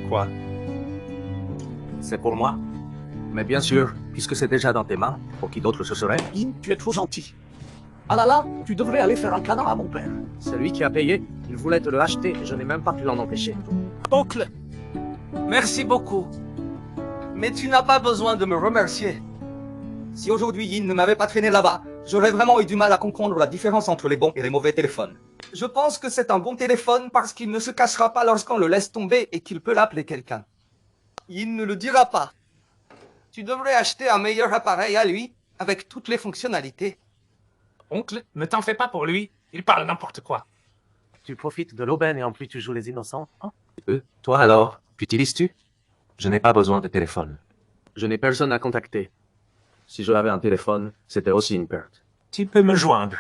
Quoi? C'est pour moi. Mais bien sûr, puisque c'est déjà dans tes mains, pour qui d'autre ce serait? Tu es trop gentil. Ah là là, tu devrais aller faire un câlin à mon père. C'est lui qui a payé. Il voulait te le acheter et je n'ai même pas pu l'en empêcher. Oncle, Merci beaucoup. Mais tu n'as pas besoin de me remercier. Si aujourd'hui Yin ne m'avait pas traîné là-bas, j'aurais vraiment eu du mal à comprendre la différence entre les bons et les mauvais téléphones. Je pense que c'est un bon téléphone parce qu'il ne se cassera pas lorsqu'on le laisse tomber et qu'il peut l'appeler quelqu'un. Yin ne le dira pas. Tu devrais acheter un meilleur appareil à lui, avec toutes les fonctionnalités. Oncle, ne t'en fais pas pour lui. Il parle n'importe quoi. Tu profites de l'aubaine et en plus tu joues les innocents, hein? Toi alors, qu'utilises-tu? Je n'ai pas besoin de téléphone. Je n'ai personne à contacter. Si je avais un téléphone, c'était aussi une perte. Tu peux me joindre.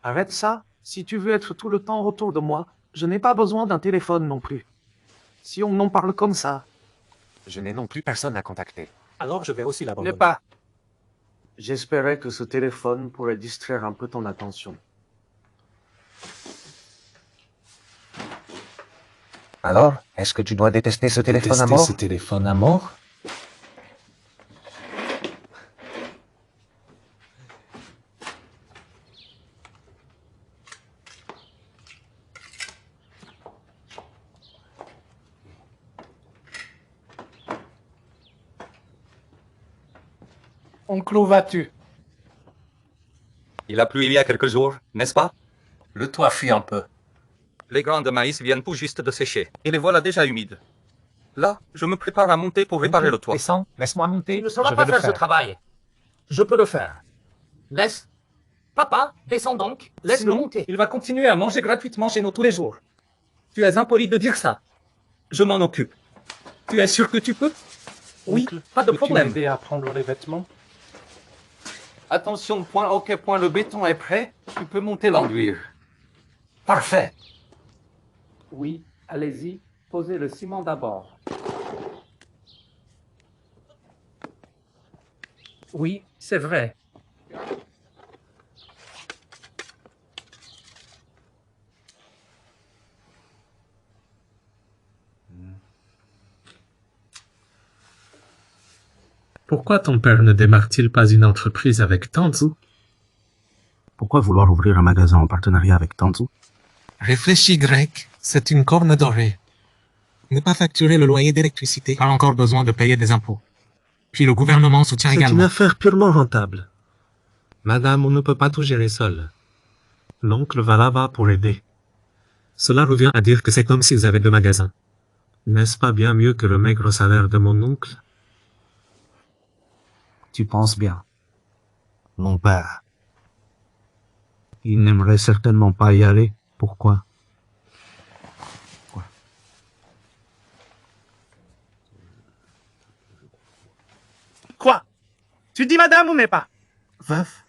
Arrête ça. Si tu veux être tout le temps autour de moi, je n'ai pas besoin d'un téléphone non plus. Si on en parle comme ça. Je n'ai non plus personne à contacter. Alors je vais aussi Ne l'abandonner. pas. J'espérais que ce téléphone pourrait distraire un peu ton attention. Alors, est-ce que tu dois détester ce téléphone à mort? ce téléphone à mort? Oncle, où vas-tu? Il a plu il y a quelques jours, n'est-ce pas? Le toit fuit un peu. Les grains de maïs viennent tout juste de sécher, et les voilà déjà humides. Là, je me prépare à monter pour réparer le toit. Descends, laisse-moi monter. tu ne sauras Je pas vais le faire ce travail. Je peux le faire. Laisse. Papa, descends donc. Laisse-le monter. Il va continuer à manger gratuitement chez nous tous les jours. Tu es impoli de dire ça. Je m'en occupe. Tu es sûr que tu peux? Oui, pas de Peux-tu problème. m'aider à prendre les vêtements? Attention, point au quel point le béton est prêt, tu peux monter l'enduire. Parfait. Oui, allez-y. Posez le ciment d'abord. Oui, c'est vrai. Pourquoi ton père ne démarre-t-il pas une entreprise avec Tanzu? Pourquoi vouloir ouvrir un magasin en partenariat avec Tanzu? Réfléchis, Grec. C'est une corne dorée. Ne pas facturer le loyer d'électricité. Pas encore besoin de payer des impôts. Puis le gouvernement soutient C'est une également. affaire purement rentable. Madame, on ne peut pas tout gérer seul. L'oncle va là-bas pour aider. Cela revient à dire que c'est comme s'ils avaient deux magasins. N'est-ce pas bien mieux que le maigre salaire de mon oncle? Tu penses bien. Mon père. Il n'aimerait certainement pas y aller. Pourquoi? Quoi? Tu dis madame ou n'est pas? Veuf.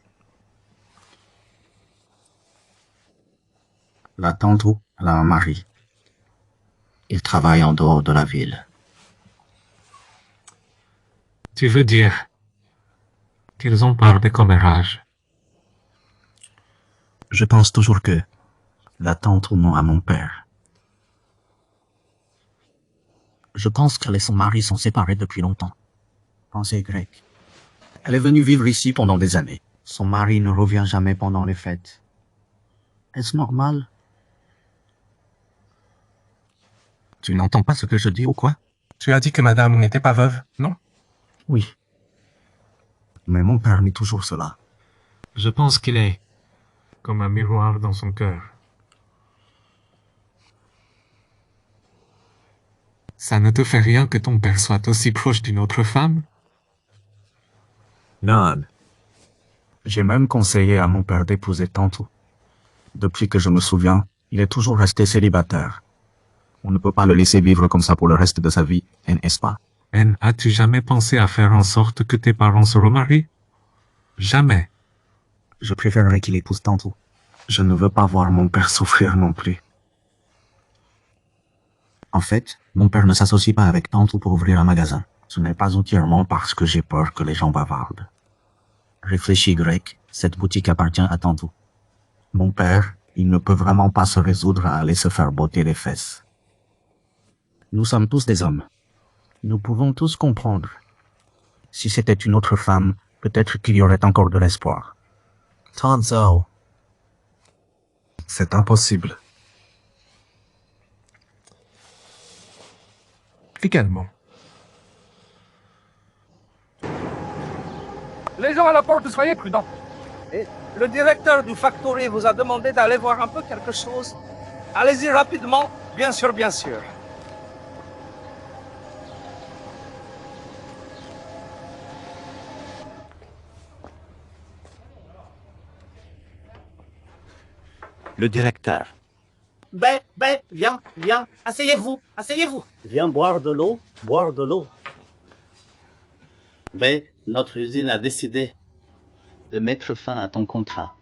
La tante, elle a un mari. Il travaille en dehors de la ville. Tu veux dire qu'ils ont peur des commérages? Je pense toujours que la tante ou non à mon père. Je pense qu'elle et son mari sont séparés depuis longtemps. Pensez grec. Elle est venue vivre ici pendant des années. Son mari ne revient jamais pendant les fêtes. Est-ce normal? Tu n'entends pas ce que je dis ou quoi? Tu as dit que madame n'était pas veuve, non? Oui. Mais mon père nie toujours cela. Je pense qu'il est comme un miroir dans son cœur. Ça ne te fait rien que ton père soit aussi proche d'une autre femme? Non. J'ai même conseillé à mon père d'épouser Tantou. Depuis que je me souviens, il est toujours resté célibataire. On ne peut pas le laisser vivre comme ça pour le reste de sa vie, n'est-ce pas? As-tu jamais pensé à faire en sorte que tes parents se remarient? Jamais. Je préférerais qu'il épouse Tantou. Je ne veux pas voir mon père souffrir non plus. En fait, mon père ne s'associe pas avec Tantou pour ouvrir un magasin. Ce n'est pas entièrement parce que j'ai peur que les gens bavardent. Réfléchis, Grec, cette boutique appartient à Tantou. Mon père, il ne peut vraiment pas se résoudre à aller se faire botter les fesses. Nous sommes tous des hommes. Nous pouvons tous comprendre. Si c'était une autre femme, peut-être qu'il y aurait encore de l'espoir. Tanzao. C'est impossible. Également. Les gens à la porte, soyez prudents. Le directeur du factory vous a demandé d'aller voir un peu quelque chose. Allez-y rapidement. Bien sûr, bien sûr. Le directeur. Viens, asseyez-vous. Viens boire de l'eau, boire de l'eau. Mais notre usine a décidé de mettre fin à ton contrat.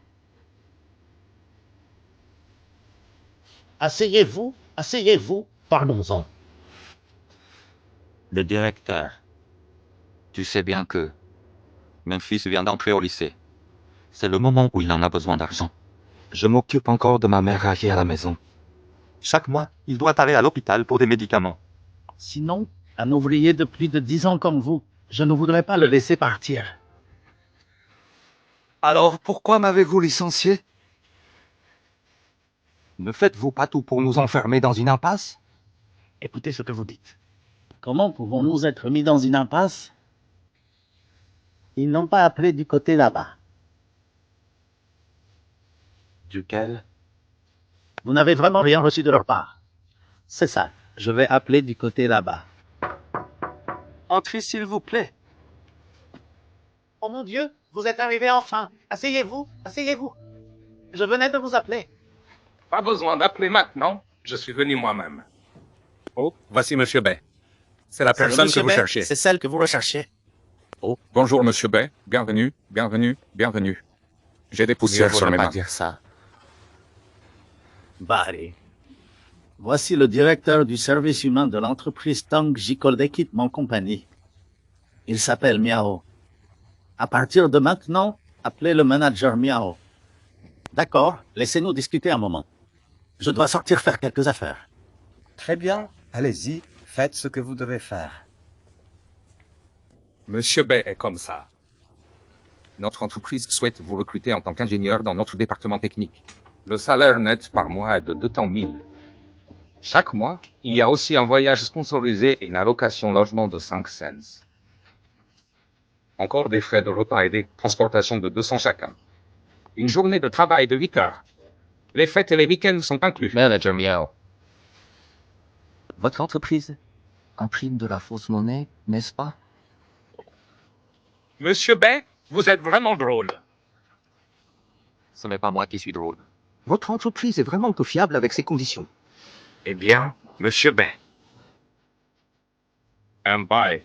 Asseyez-vous, parlons-en. Le directeur. Tu sais bien que mon fils vient d'entrer au lycée. C'est le moment où il en a besoin d'argent. Je m'occupe encore de ma mère âgée à la maison. Chaque mois, il doit aller à l'hôpital pour des médicaments. Sinon, un ouvrier de plus de 10 ans comme vous, je ne voudrais pas le laisser partir. Alors, pourquoi m'avez-vous licencié? Ne faites-vous pas tout pour nous enfermer dans une impasse? Écoutez ce que vous dites. Comment pouvons-nous être mis dans une impasse? Ils n'ont pas appelé du côté là-bas. Duquel? Vous n'avez vraiment rien reçu de leur part. C'est ça. Je vais appeler du côté là-bas. Entrez s'il vous plaît. Oh mon Dieu, vous êtes arrivé enfin. Asseyez-vous. Je venais de vous appeler. Pas besoin d'appeler maintenant. Je suis venu moi-même. Oh, voici Monsieur Bay. C'est la personne que vous cherchez. C'est celle que vous recherchez. Oh, bonjour Monsieur Bay. Bienvenue. J'ai des poussières sur mes mains. dire ça. Barry. Voici le directeur du service humain de l'entreprise Tang Jicol Equipment Company. Il s'appelle Miao. À partir de maintenant, appelez le manager Miao. D'accord, laissez-nous discuter un moment. Je dois sortir faire quelques affaires. Très bien, allez-y, faites ce que vous devez faire. Monsieur Bay est comme ça. Notre entreprise souhaite vous recruter en tant qu'ingénieur dans notre département technique. Le salaire net par mois est de 200 000. Chaque mois, il y a aussi un voyage sponsorisé et une allocation logement de 5 cents. Encore des frais de repas et des transportations de 200 chacun. Une journée de travail de 8 heures. Les fêtes et les week-ends sont inclus. Manager Miao. Votre entreprise imprime de la fausse monnaie, n'est-ce pas? Monsieur Bay, vous êtes vraiment drôle. Ce n'est pas moi qui suis drôle. Votre entreprise est vraiment peu fiable avec ces conditions. Eh bien, Monsieur Bay. Un bail.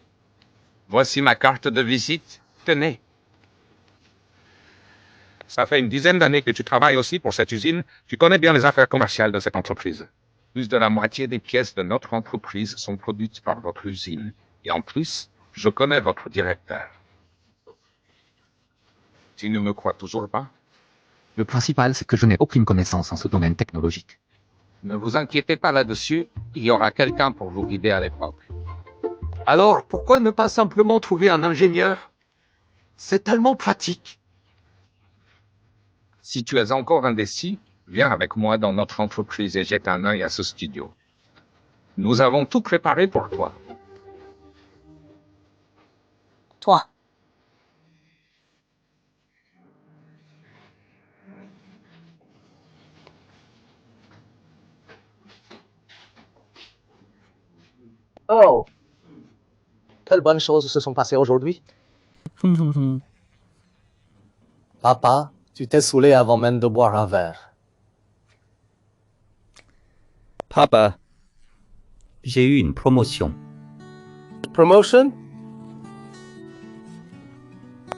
Voici ma carte de visite. Tenez. Ça fait une dizaine d'années que tu travailles aussi pour cette usine. Tu connais bien les affaires commerciales de cette entreprise. Plus de la moitié des pièces de notre entreprise sont produites par votre usine. Et en plus, je connais votre directeur. Tu ne me crois toujours pas? Le principal, c'est que je n'ai aucune connaissance en ce domaine technologique. Ne vous inquiétez pas là-dessus. Il y aura quelqu'un pour vous guider à l'époque. Alors, pourquoi ne pas simplement trouver un ingénieur? C'est tellement pratique. Si tu es encore indécis, viens avec moi dans notre entreprise et jette un œil à ce studio. Nous avons tout préparé pour toi. Toi. Oh. Quelles bonnes choses se sont passées aujourd'hui. Papa, tu t'es saoulé avant même de boire un verre. Papa, j'ai eu une promotion. Promotion?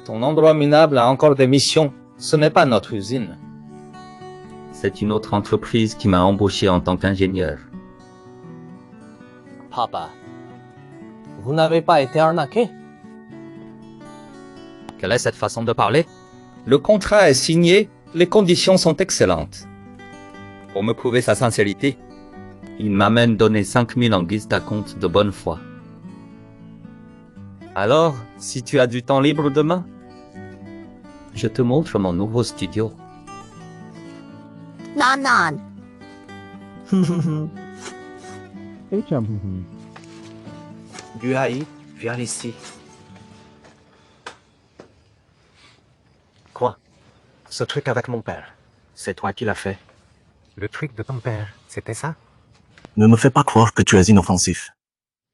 Ton endroit minable a encore des missions. Ce n'est pas notre usine. C'est une autre entreprise qui m'a embauché en tant qu'ingénieur. Papa, vous n'avez pas été arnaqué? Quelle est cette façon de parler? Le contrat est signé, les conditions sont excellentes. Pour me prouver sa sincérité, Il m'a même donné 5000 en guise d'acompte de bonne foi. Alors, si tu as du temps libre demain, je te montre mon nouveau studio. Non, non. Guaï, viens ici. Quoi? Ce truc avec mon père, c'est toi qui l'as fait. Le truc de ton père, c'était ça? Ne me fais pas croire que tu es inoffensif.